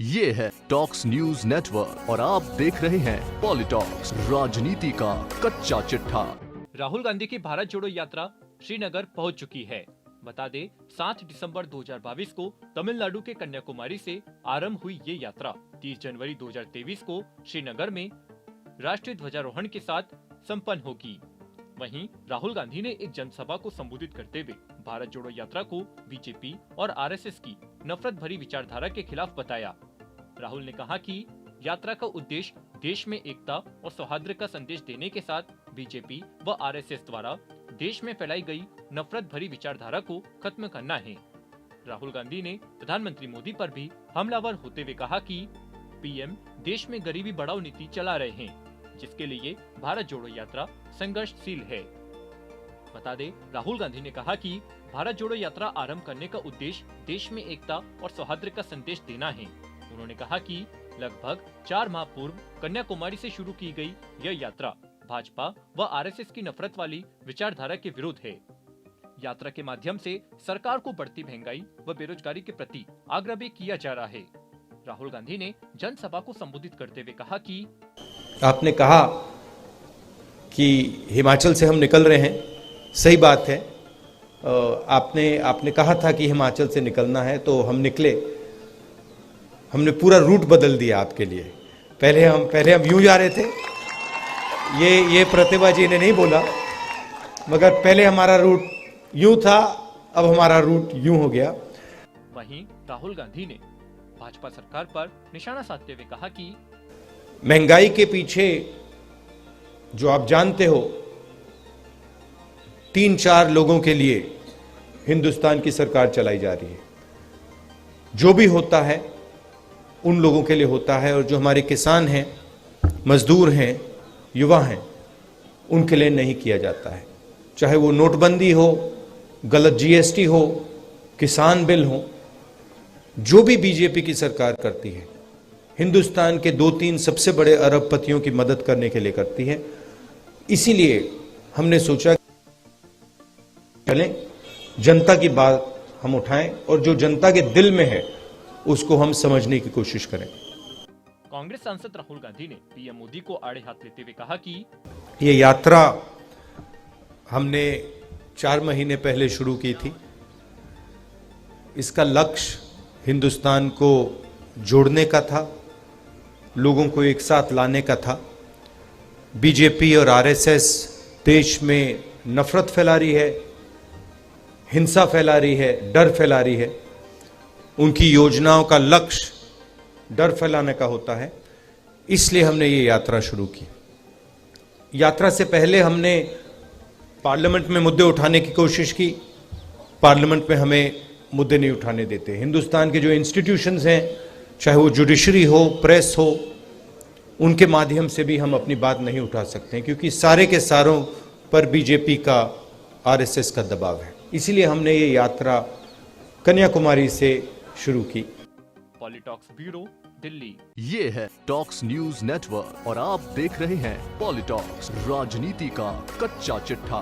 ये है talks news network और आप देख रहे हैं पॉलिटॉक्स, राजनीति का कच्चा चिट्ठा। राहुल गांधी की भारत जोड़ो यात्रा श्रीनगर पहुंच चुकी है। बता दें 7 दिसंबर 2022 को तमिलनाडु के कन्याकुमारी से आरंभ हुई ये यात्रा 30 जनवरी 2023 को श्रीनगर में राष्ट्रीय ध्वजारोहण के साथ संपन्न होगी। वहीं राहुल गांधी ने एक जनसभा को संबोधित करते हुए भारत जोड़ो यात्रा को बीजेपी और आरएसएस की नफरत भरी विचारधारा के खिलाफ बताया। राहुल ने कहा कि यात्रा का उद्देश्य देश में एकता और सौहार्द का संदेश देने के साथ बीजेपी व आरएसएस द्वारा देश में फैलाई गई नफरत भरी विचारधारा को खत्म करना है। राहुल गांधी ने प्रधानमंत्री मोदी पर भी हमलावर होते हुए कहा कि पीएम देश में गरीबी बढ़ाओ नीति चला रहे हैं, जिसके लिए भारत जोड़ो यात्रा संघर्षशील है। बता दें राहुल गांधी ने कहा कि भारत जोड़ो यात्रा आरंभ करने का उद्देश्य देश में एकता और सौहार्द का संदेश देना है। उन्होंने कहा कि लगभग 4 माह पूर्व कन्याकुमारी से शुरू की गई यह यात्रा भाजपा व आरएसएस की नफरत वाली विचारधारा के विरुद्ध है। यात्रा के माध्यम से सरकार को बढ़ती महंगाई व बेरोजगारी के प्रति आग्रह भी किया जा रहा है। राहुल गांधी ने जनसभा को संबोधित करते हुए कहा कि आपने कहा कि हिमाचल से हम निकल रहे हैं, सही बात है। आपने कहा था कि हिमाचल से निकलना है, तो हम निकले। हमने पूरा रूट बदल दिया आपके लिए। पहले हम यूं जा रहे थे, ये प्रतिभा जी ने नहीं बोला, मगर पहले हमारा रूट यूं था, अब हमारा रूट यूं हो गया। वहीं राहुल गांधी ने भाजपा सरकार पर निशाना साधते हुए कहा कि महंगाई के पीछे जो आप जानते हो 3-4 लोगों के लिए हिंदुस्तान की सरकार चलाई जा रही है। जो भी होता है उन लोगों के लिए होता है, और जो हमारे किसान हैं, मजदूर हैं, युवा हैं, उनके लिए नहीं किया जाता है। चाहे वो नोटबंदी हो, गलत जीएसटी हो, किसान बिल हो, जो भी बीजेपी की सरकार करती है हिंदुस्तान के 2-3 सबसे बड़े अरबपतियों की मदद करने के लिए करती है। इसीलिए हमने सोचा चलें, जनता की बात हम उठाएं और जो जनता के दिल में है उसको हम समझने की कोशिश करें। कांग्रेस सांसद राहुल गांधी ने पीएम मोदी को आड़े हाथ लेते हुए कहा कि ये यात्रा हमने 4 महीने पहले शुरू की थी। इसका लक्ष्य हिंदुस्तान को जोड़ने का था, लोगों को एक साथ लाने का था। बीजेपी और आरएसएस देश में नफरत फैला रही है, हिंसा फैला रही है, डर फैला रही है। उनकी योजनाओं का लक्ष्य डर फैलाने का होता है, इसलिए हमने ये यात्रा शुरू की। यात्रा से पहले हमने पार्लियामेंट में मुद्दे उठाने की कोशिश की। पार्लियामेंट में हमें मुद्दे नहीं उठाने देते। हिंदुस्तान के जो इंस्टीट्यूशंस हैं, चाहे वो जुडिशरी हो, प्रेस हो, उनके माध्यम से भी हम अपनी बात नहीं उठा सकते, क्योंकि सारे के सारों पर बीजेपी का, आरएसएस का दबाव है। इसीलिए हमने ये यात्रा कन्याकुमारी से शुरू की। पॉलिटॉक्स ब्यूरो, दिल्ली। ये है टॉक्स न्यूज नेटवर्क और आप देख रहे हैं पॉलिटॉक्स, राजनीति का कच्चा चिट्ठा।